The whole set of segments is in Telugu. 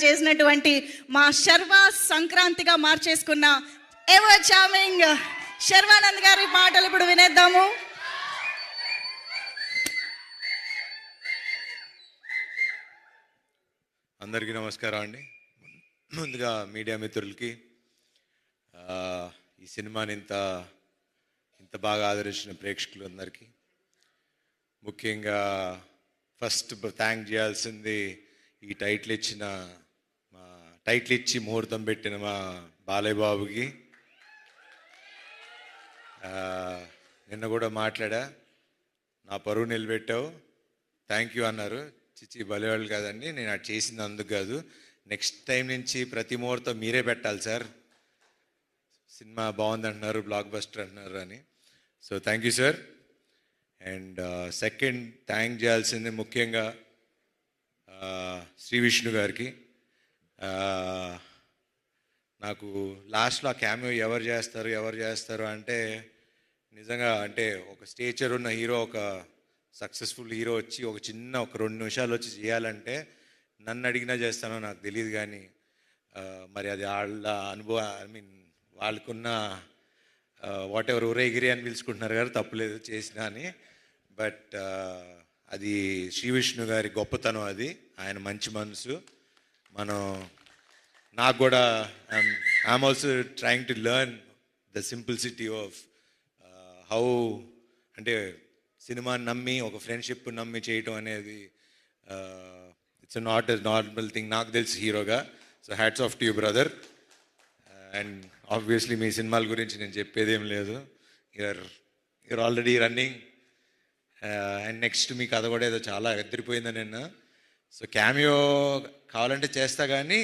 చేసినటువంటి మా శర్వ సంక్రాంతిగా మార్చేసుకున్న ఎవర్ చార్మింగ్ శర్వానంద్ గారి మాటలు ఇప్పుడు వినేద్దాము. అందరికీ నమస్కారం అండి. ముందుగా మీడియా మిత్రులకి ఈ సినిమాని ఇంత బాగా ఆదరించిన ప్రేక్షకులందరికీ ముఖ్యంగా ఫస్ట్ థ్యాంక్ చేయాల్సింది ఈ టైటిల్ ఇచ్చి ముహూర్తం పెట్టిన మా బాలయ్య బాబుకి. నిన్న కూడా మాట్లాడా, నా పరువు నిలబెట్టావు, థ్యాంక్ యూ అన్నారు. చిచ్చి బలేవాళ్ళు కాదండి, నేను అది చేసింది అందుకు కాదు, నెక్స్ట్ టైం నుంచి ప్రతి ముహూర్తం మీరే పెట్టాలి సార్, సినిమా బాగుంది అంటున్నారు, బ్లాక్ బస్టర్ అంటున్నారు అని. So thank you sir. And second thank చేయాల్సింది ముఖ్యంగా శ్రీ విష్ణు గారికి. నాకు లాస్ట్లో ఆ క్యామియో ఎవరు చేస్తారు అంటే నిజంగా అంటే ఒక స్టేచర్ ఉన్న హీరో, ఒక సక్సెస్ఫుల్ హీరో వచ్చి ఒక 2 నిమిషాలు వచ్చి చేయాలంటే నన్ను అడిగినా చేస్తానో నాకు తెలియదు, కానీ మరి అది వాళ్ళ అనుభవం, వాళ్ళకున్న వాట్ ఎవర్ ఊరేగిరి అని పిలుచుకుంటున్నారు కదా, తప్పులేదు చేసినా అని. బట్ అది శ్రీ విష్ణు గారి గొప్పతనం, అది ఆయన మంచి మనసు. నాకు కూడా I'm also trying to learn the simplicity of how, అంటే సినిమాని నమ్మి ఒక ఫ్రెండ్షిప్ నమ్మి చేయటం అనేది it's not a normal thing నాకు తెలిసి హీరోగా. So hats off to you brother. And obviously మీ సినిమాల గురించి నేను చెప్పేదేం లేదు, you're already running. And next మీ కథ కూడా ఏదో చాలా ఎదిరిపోయిందని నిన్న. సో క్యామియో కావాలంటే చేస్తా, కానీ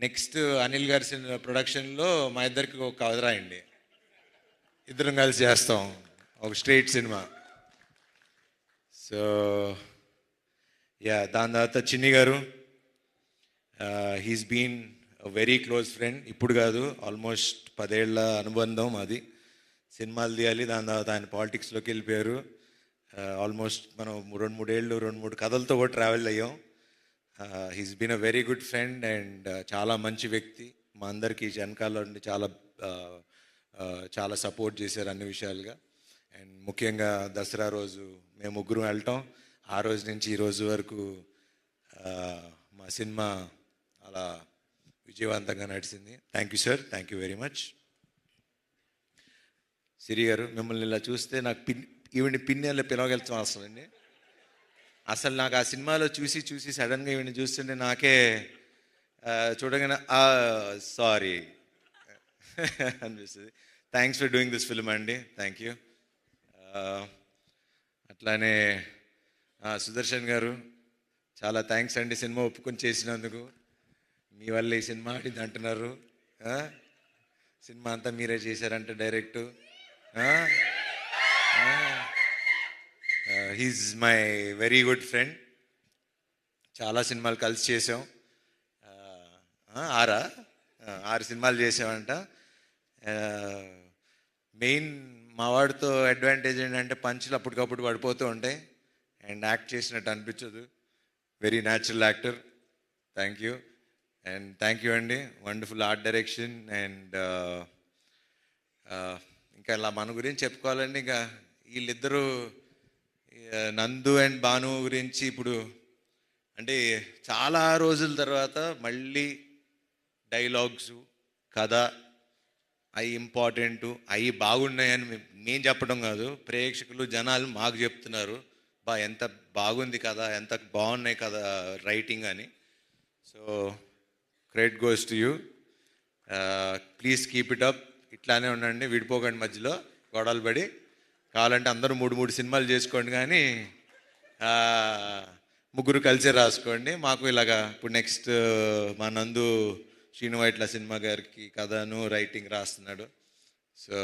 నెక్స్ట్ అనిల్ గారి ప్రొడక్షన్లో మా ఇద్దరికి ఒక కథ రాయండి, ఇద్దరం కలిసి చేస్తాం ఒక స్ట్రైట్ సినిమా. సో దాని తర్వాత చిన్ని గారు, he's been very close friend, ఇప్పుడు కాదు ఆల్మోస్ట్ 10 ఏళ్ల అనుబంధం అది. సినిమాలు తీయాలి, దాని తర్వాత ఆయన పాలిటిక్స్లోకి వెళ్ళిపోయారు. ఆల్మోస్ట్ మనం 2-3 కథలతో కూడా ట్రావెల్ అయ్యాం. He's been a very good friend and చాలా మంచి వ్యక్తి. మా అందరికీ వెనకాల నుండి చాలా సపోర్ట్ చేశారు అన్ని విషయాలుగా. అండ్ ముఖ్యంగా దసరా రోజు మేము ముగ్గురం వెళ్ళటం, ఆ రోజు నుంచి ఈ రోజు వరకు మా సినిమా అలా విజయవంతంగా నడిచింది. Thank you sir, thank you very much. Siri గారు, మిమ్మల్ని ఇలా చూస్తే నాకు ఈవిని పిన్నెల్లో పిలవగలుగుతాం అసలండి. అసలు నాకు ఆ సినిమాలో చూసి సడన్గా ఈవిని చూస్తుంటే నాకే చూడగానే సారీ అనిపిస్తుంది. Thanks for doing this film అండి, థ్యాంక్ యూ. అట్లానే సుదర్శన్ గారు, చాలా థ్యాంక్స్ అండి సినిమా ఒప్పుకొని చేసినందుకు. మీ వల్ల ఈ సినిమా ఆడింది అంటున్నారు, సినిమా అంతా మీరే చేశారంట direct. He's my very good friend, చాలా సినిమాలు కలిసి చేసాం, 6 సినిమాలు చేసామంట. మెయిన్ మా వాడితో అడ్వాంటేజ్ ఏంటంటే పంచులు అప్పటికప్పుడు పడిపోతూ ఉంటాయి అండ్ యాక్ట్ చేసినట్టు అనిపించదు. Very natural actor, thank you. And thank you అండి, వండర్ఫుల్ ఆర్ట్ డైరెక్షన్. అండ్ ఇంకా ఇలా మన గురించి చెప్పుకోవాలండి, ఇంకా వీళ్ళిద్దరూ నందు అండ్ భాను గురించి ఇప్పుడు అంటే చాలా రోజుల తర్వాత మళ్ళీ డైలాగ్స్, కథ అవి ఇంపార్టెంటు, అవి బాగున్నాయని మేము చెప్పడం కాదు, ప్రేక్షకులు జనాలు మాకు చెప్తున్నారు, ఎంత బాగుంది కదా, ఎంత బాగున్నాయి కదా రైటింగ్ అని. So credit goes to you. Please keep it up, ఇట్లానే ఉండండి, విడిపోకండి మధ్యలో గొడవలు పడి. కావాలంటే అందరూ 3 సినిమాలు చేసుకోండి, కానీ ముగ్గురు కలిసి రాసుకోండి. మాకు ఇలాగా ఇప్పుడు నెక్స్ట్ మా నందు శ్రీను వైట్ల సినిమా గారికి కథను రైటింగ్ రాస్తున్నాడు. సో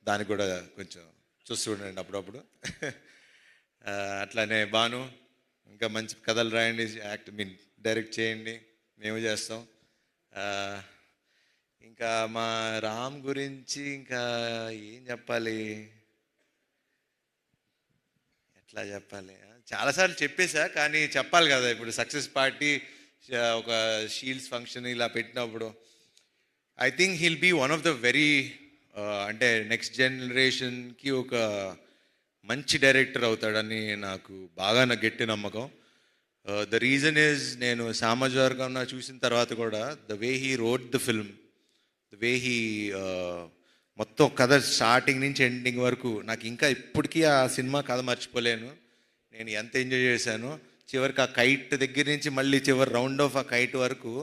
దానికి కూడా కొంచెం చూస్తూ ఉండండి అప్పుడప్పుడు. అట్లానే భాను, ఇంకా మంచి కథలు రాయండి, డైరెక్ట్ చేయండి, మేము చేస్తాం. ఇంకా మా రామ్ గురించి ఇంకా ఏం చెప్పాలి, ఎట్లా చెప్పాలి, చాలాసార్లు చెప్పేశా, కానీ చెప్పాలి కదా, ఇప్పుడు సక్సెస్ పార్టీ ఒక షీల్డ్స్ ఫంక్షన్ ఇలా పెట్టినప్పుడు I think he'll be one of the very అంటే నెక్స్ట్ జనరేషన్కి ఒక మంచి డైరెక్టర్ అవుతాడని నాకు గట్టి నమ్మకం. ద రీజన్ ఈజ్ నేను సామాజిక చూసిన తర్వాత కూడా the way he wrote the film, the way he మొత్తం కథ స్టార్టింగ్ నుంచి ఎండింగ్ వరకు నాకు ఇంకా ఇప్పటికీ ఆ సినిమా కథ మర్చిపోలేను. నేను ఎంత ఎంజాయ్ చేశాను. చివరికి ఆ కైట్ దగ్గర నుంచి మళ్ళీ చివరి రౌండ్ ఆఫ్ ఆ కైట్ వరకు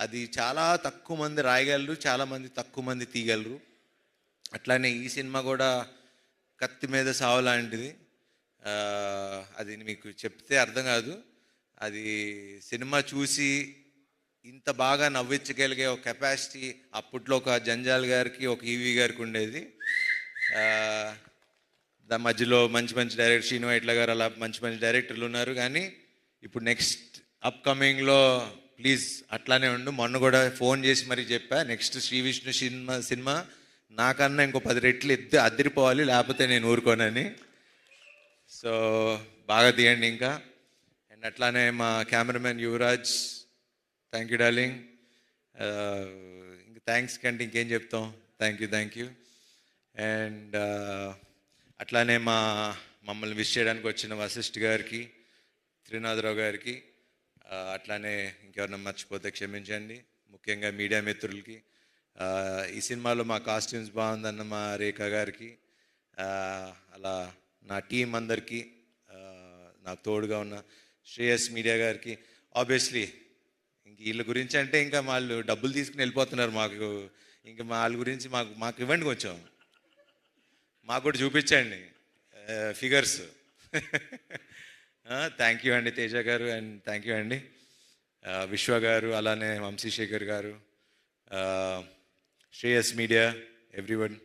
అది చాలా తక్కువ మంది రాయగలరు, చాలామంది తక్కువ మంది తీయగలరు. అట్లానే ఈ సినిమా కూడా కత్తి మీద సావు లాంటిది. అది మీకు చెప్తే అర్థం కాదు. అది సినిమా చూసి ఇంత బాగా నవ్వించగలిగే ఒక కెపాసిటీ అప్పట్లో ఒక జంజాల్ గారికి, ఒక ఈవీ గారికి ఉండేది. దాని మధ్యలో మంచి మంచి డైరెక్టర్ శ్రీను వైట్ల గారు అలా మంచి మంచి డైరెక్టర్లు ఉన్నారు. కానీ ఇప్పుడు నెక్స్ట్ అప్కమింగ్లో ప్లీజ్ అట్లానే ఉండు. మొన్న కూడా ఫోన్ చేసి మరీ చెప్పా, నెక్స్ట్ శ్రీ విష్ణు సినిమా నాకన్నా ఇంకో 10 రెట్లు అద్దరిపోవాలి, లేకపోతే నేను ఊరుకోనని. సో బాగా తీయండి ఇంకా. అండ్ అట్లానే మా cameraman Yuvraj, thank you darling. ఇంక థ్యాంక్స్ కంటే ఇంకేం చెప్తాం. Thank you. అండ్ అట్లానే మమ్మల్ని విష్ చేయడానికి వచ్చిన వశిష్ఠ్ గారికి, త్రినాథరావు గారికి, అట్లానే ఇంకెవరన్నా మర్చిపోతే క్షమించండి. ముఖ్యంగా మీడియా మిత్రులకి, ఈ సినిమాలో మా కాస్ట్యూమ్స్ బాగుందన్న మా రేఖ గారికి, అలా నా టీం అందరికీ, నాకు తోడుగా ఉన్న శ్రేయస్ మీడియా గారికి. ఆబ్వియస్లీ ఇంక వీళ్ళ గురించి అంటే ఇంకా వాళ్ళు డబ్బులు తీసుకుని వెళ్ళిపోతున్నారు. మాకు ఇంకా వాళ్ళ గురించి మాకు ఇవ్వండి, కొంచెం మాకు కూడా చూపించండి ఫిగర్స్. థ్యాంక్ యూ అండి తేజ గారు, అండ్ థ్యాంక్ యూ అండి విశ్వ గారు, అలానే వంశీశేఖర్ గారు, శ్రేయస్ మీడియా, ఎవ్రీవన్.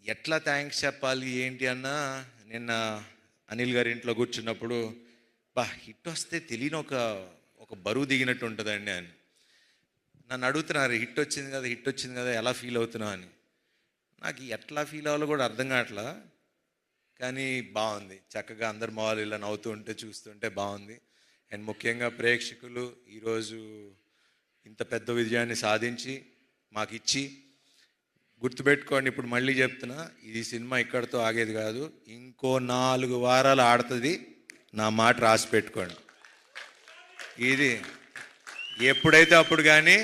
ఎట్లా థ్యాంక్స్ చెప్పాలి ఏంటి అన్నా, నిన్న అనిల్ గారి ఇంట్లో కూర్చున్నప్పుడు హిట్ వస్తే తెలియని ఒక బరువు దిగినట్టు ఉంటుందండి అని నన్ను అడుగుతున్నారు. హిట్ వచ్చింది కదా ఎలా ఫీల్ అవుతున్నావు అని. నాకు ఎట్లా ఫీల్ అవ్వాలో కూడా అర్థం కావట్లా. కానీ బాగుంది, చక్కగా అందరు మొహాలు ఇలా నవ్వుతూ ఉంటే చూస్తుంటే బాగుంది. అండ్ ముఖ్యంగా ప్రేక్షకులు ఈరోజు ఇంత పెద్ద విజయాన్ని సాధించి మాకు ఇచ్చి, గుర్తుపెట్టుకోండి, ఇప్పుడు మళ్ళీ చెప్తున్నా, ఈ సినిమా ఇక్కడితో ఆగేది కాదు, ఇంకో 4 వారాలు ఆడుతుంది. నా మాట రాసి పెట్టుకోండి. ఇది ఎప్పుడైతే అప్పుడు కానీ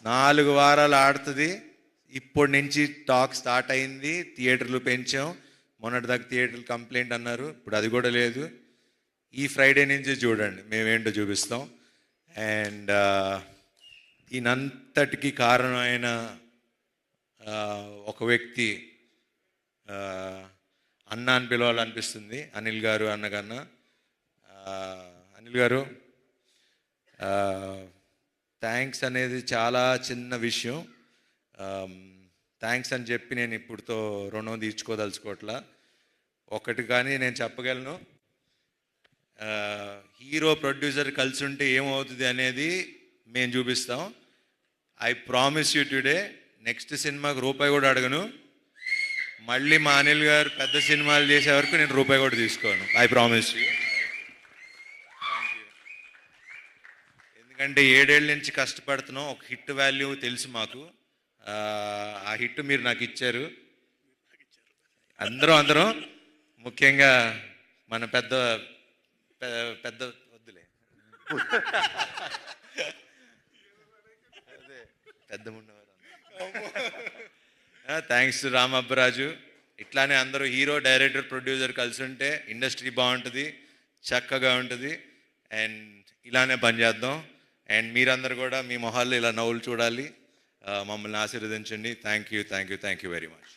4 వారాలు ఆడుతుంది. ఇప్పటి నుంచి టాక్ స్టార్ట్ అయింది. థియేటర్లు పెంచాం. మొన్నటిదాకా థియేటర్లు కంప్లైంట్ అన్నారు, ఇప్పుడు అది కూడా లేదు. ఈ ఫ్రైడే నుంచి చూడండి, మేమేంటో చూపిస్తాం. అండ్ దీనంతటికి కారణమైన ఒక వ్యక్తి అన్న అని పిలవాలనిపిస్తుంది, అనిల్ గారు. అన్నకన్నా అనిల్ గారు, థ్యాంక్స్ అనేది చాలా చిన్న విషయం. థ్యాంక్స్ అని చెప్పి నేను ఇప్పుడుతో రుణం తీర్చుకోదలుచుకోవట్లా. ఒకటి కానీ నేను చెప్పగలను, హీరో ప్రొడ్యూసర్ కలిసి ఉంటే ఏమవుతుంది అనేది మేము చూపిస్తాం. I promise you today, next సినిమాకి రూపాయి కూడా అడగను. మళ్ళీ మా అనిల్ గారు పెద్ద సినిమాలు చేసే వరకు నేను రూపాయి కూడా తీసుకోను. I promise you. ఎందుకంటే 7 ఏళ్ళ నుంచి కష్టపడుతున్నాం. ఒక హిట్ వాల్యూ తెలుసు మాకు. ఆ హిట్ మీరు నాకు ఇచ్చారు. అందరం ముఖ్యంగా మన పెద్ద వద్దులే, అదే పెద్ద ఉన్నవారు. Thanks to Ram Abbaraju. ఇట్లానే అందరూ హీరో, డైరెక్టర్, ప్రొడ్యూసర్ కలిసి ఉంటే ఇండస్ట్రీ బాగుంటుంది, చక్కగా ఉంటుంది. అండ్ ఇలానే పనిచేద్దాం. అండ్ మీరందరూ కూడా మీ మొహాల్లో ఇలా నవ్వులు చూడాలి. మమ్మల్ని ఆశీర్వదించండి. Thank you very much.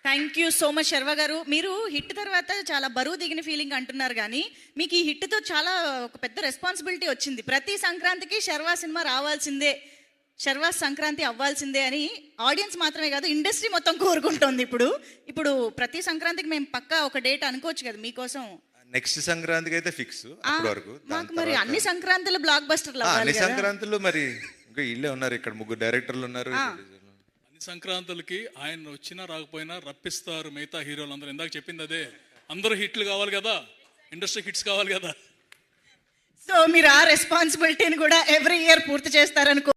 Thank you so much Sharva గారు. మీరు హిట్ తర్వాత చాలా బరువు దిగిన ఫీలింగ్ అంటున్నారు, కానీ మీకు ఈ హిట్తో చాలా ఒక పెద్ద రెస్పాన్సిబిలిటీ వచ్చింది. ప్రతి సంక్రాంతికి శర్వా సినిమా రావాల్సిందే, శర్వా సంక్రాంతి అవ్వాల్సిందే అని ఆడియన్స్ మాత్రమే కాదు, ఇండస్ట్రీ మొత్తం కోరుకుంటోంది. ఇప్పుడు ప్రతి సంక్రాంతికి మేము పక్కా ఒక డేట్ అనుకోవచ్చు కదా మీకోసం. నెక్స్ట్ సంక్రాంతికి అయితే ఫిక్స్. వరకు మాకు మరి అన్ని సంక్రాంతులు బ్లాక్ బస్టర్లు, అన్ని సంక్రాంతులు మరి ఇంకా ఇల్లే ఉన్నారు, ఇక్కడ 3 డైరెక్టర్లు ఉన్నారు. అన్ని సంక్రాంతులకి ఆయన వచ్చినా రాకపోయినా రప్పిస్తారు మిగతా హీరోలు అందరూ. ఇందాక చెప్పింది అదే, అందరూ హిట్లు కావాలి కదా, ఇండస్ట్రీ హిట్స్ కావాలి కదా. సో మీరు ఆ రెస్పాన్సిబిలిటీని కూడా ఎవ్రీ ఇయర్ పూర్తి చేస్తారనుకో.